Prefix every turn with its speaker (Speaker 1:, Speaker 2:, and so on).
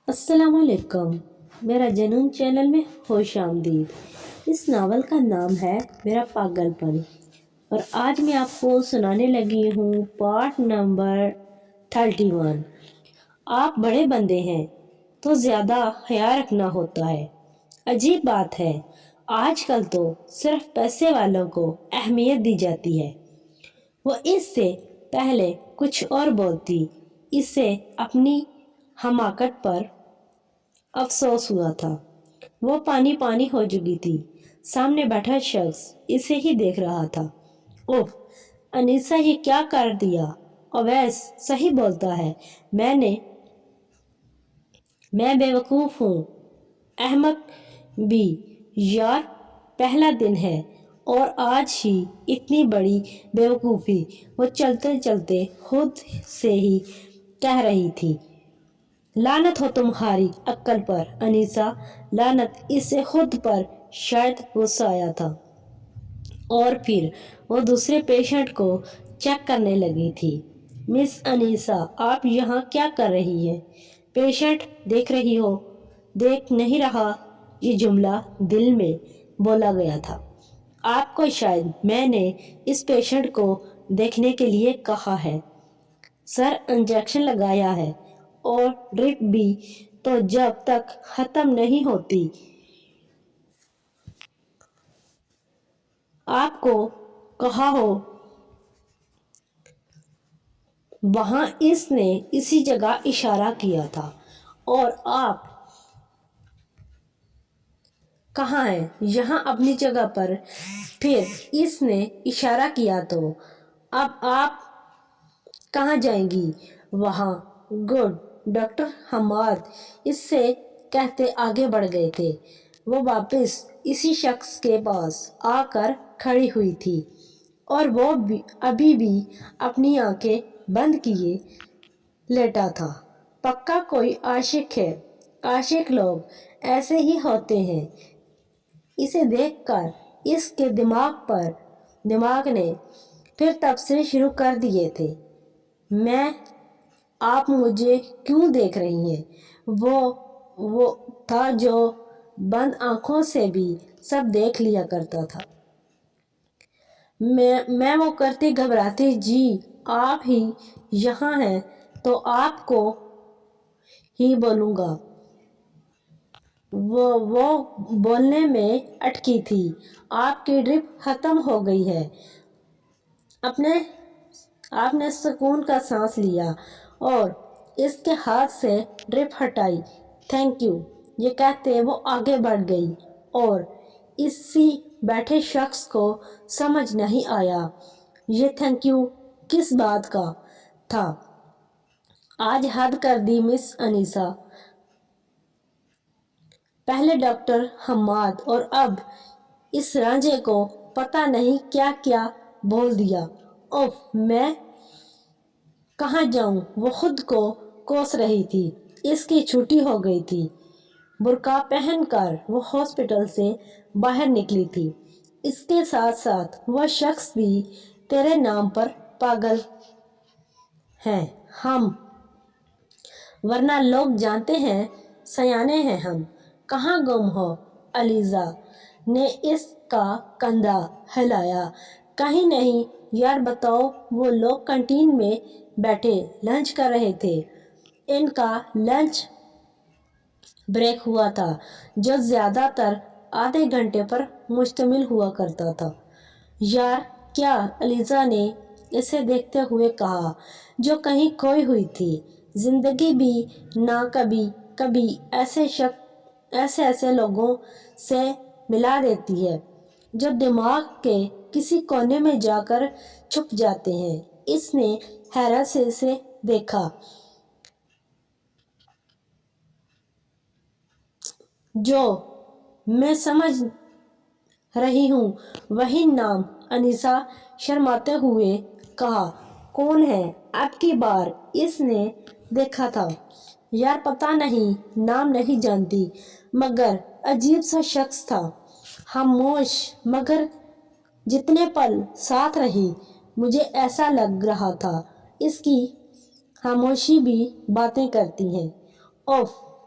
Speaker 1: السلام علیکم، میرا جنون چینل میں خوش آمدید۔ اس ناول کا نام ہے میرا پاگل پن، اور آج میں آپ کو سنانے لگی ہوں پارٹ نمبر 31۔ آپ بڑے بندے ہیں تو زیادہ خیال رکھنا ہوتا ہے۔ عجیب بات ہے، آج کل تو صرف پیسے والوں کو اہمیت دی جاتی ہے۔ وہ اس سے پہلے کچھ اور بولتی، اسے اپنی حماقت پر افسوس ہوا تھا۔ وہ پانی پانی ہو چکی تھی۔ سامنے بیٹھا شخص اسے ہی دیکھ رہا تھا۔ اوہ انیسا، یہ کیا کر دیا؟ اویس صحیح بولتا ہے، میں بیوقوف ہوں، احمق بھی۔ یار پہلا دن ہے اور آج ہی اتنی بڑی بیوقوفی، وہ چلتے چلتے خود سے ہی کہہ رہی تھی۔ لعنت ہو تمہاری عقل پر انیسا، لعنت۔ اسے خود پر شاید غصہ آیا تھا، اور پھر وہ دوسرے پیشنٹ کو چیک کرنے لگی تھی۔ مس انیسا، آپ یہاں کیا کر رہی ہیں؟ پیشنٹ دیکھ رہی ہو؟ دیکھ نہیں رہا؟ یہ جملہ دل میں بولا گیا تھا۔ آپ کو شاید میں نے اس پیشنٹ کو دیکھنے کے لیے کہا ہے۔ سر انجیکشن لگایا ہے اور ڈرپ بھی، تو جب تک ختم نہیں ہوتی آپ کو کہا ہو۔ وہاں اس نے اسی جگہ اشارہ کیا تھا۔ اور آپ کہاں ہیں؟ یہاں اپنی جگہ پر۔ پھر اس نے اشارہ کیا تو اب آپ کہاں جائیں گی؟ وہاں۔ گڈ۔ ڈاکٹر حماد اس سے کہتے آگے بڑھ گئے تھے۔ وہ واپس اسی شخص کے پاس آ کر کھڑی ہوئی تھی، اور وہ ابھی بھی اپنی آنکھیں بند کیے لیٹا تھا۔ پکا کوئی عاشق ہے۔ عاشق لوگ ایسے ہی ہوتے ہیں۔ اسے دیکھ کر اس کے دماغ نے پھر تبصرے شروع کر دیے تھے۔ آپ مجھے کیوں دیکھ رہی ہیں؟ وہ تھا جو بند آنکھوں سے بھی سب دیکھ لیا کرتا تھا۔ میں وہ کرتی گھبراتی، جی آپ ہی یہاں ہیں تو آپ کو ہی بولوں گا۔ وہ بولنے میں اٹکی تھی۔ آپ کی ڈرپ ختم ہو گئی ہے۔ آپ نے سکون کا سانس لیا اور اس کے ہاتھ سے ڈرپ ہٹائی۔ تھینک یو، یہ کہتے وہ آگے بڑھ گئی، اور اسی بیٹھے شخص کو سمجھ نہیں آیا یہ تھینک یو کس بات کا تھا۔ آج حد کر دی مس انیسا، پہلے ڈاکٹر حماد اور اب اس رانجھے کو پتہ نہیں کیا کیا بول دیا۔ اوہ میں کہاں جاؤں؟ وہ خود کو کوس رہی تھی۔ اس کی چھٹی ہو گئی تھی۔ برقع پہن کر وہ ہاسپٹل سے باہر نکلی تھی۔ اس کے ساتھ ساتھ وہ شخص بھی تیرے نام پر پاگل ہیں ہم، ورنہ لوگ جانتے ہیں سیانے ہیں ہم۔ کہاں گم ہو؟ علیزہ نے اس کا کندھا ہلایا۔ کہیں نہیں یار، بتاؤ۔ وہ لوگ کینٹین میں بیٹھے لنچ کر رہے تھے۔ ان کا لنچ بریک ہوا تھا، جو زیادہ تر آدھے گھنٹے پر مشتمل ہوا کرتا تھا۔ یار کیا؟ علیزہ نے اسے دیکھتے ہوئے کہا، جو کہیں کھوئی ہوئی تھی۔ زندگی بھی نہ کبھی کبھی ایسے لوگوں سے ملا دیتی ہے جو دماغ کے کسی کونے میں جا کر چھپ جاتے ہیں۔ اس نے حیرت سے اسے دیکھا۔ جو میں سمجھ رہی ہوں وہی نام، انیسا شرماتے ہوئے کہا۔ کون ہے؟ اب کی بار اس نے دیکھا تھا۔ یار پتہ نہیں، نام نہیں جانتی، مگر عجیب سا شخص تھا۔ خاموش، مگر جتنے پل ساتھ رہی مجھے ایسا لگ رہا تھا اس کی خاموشی بھی باتیں کرتی ہے۔ اوف،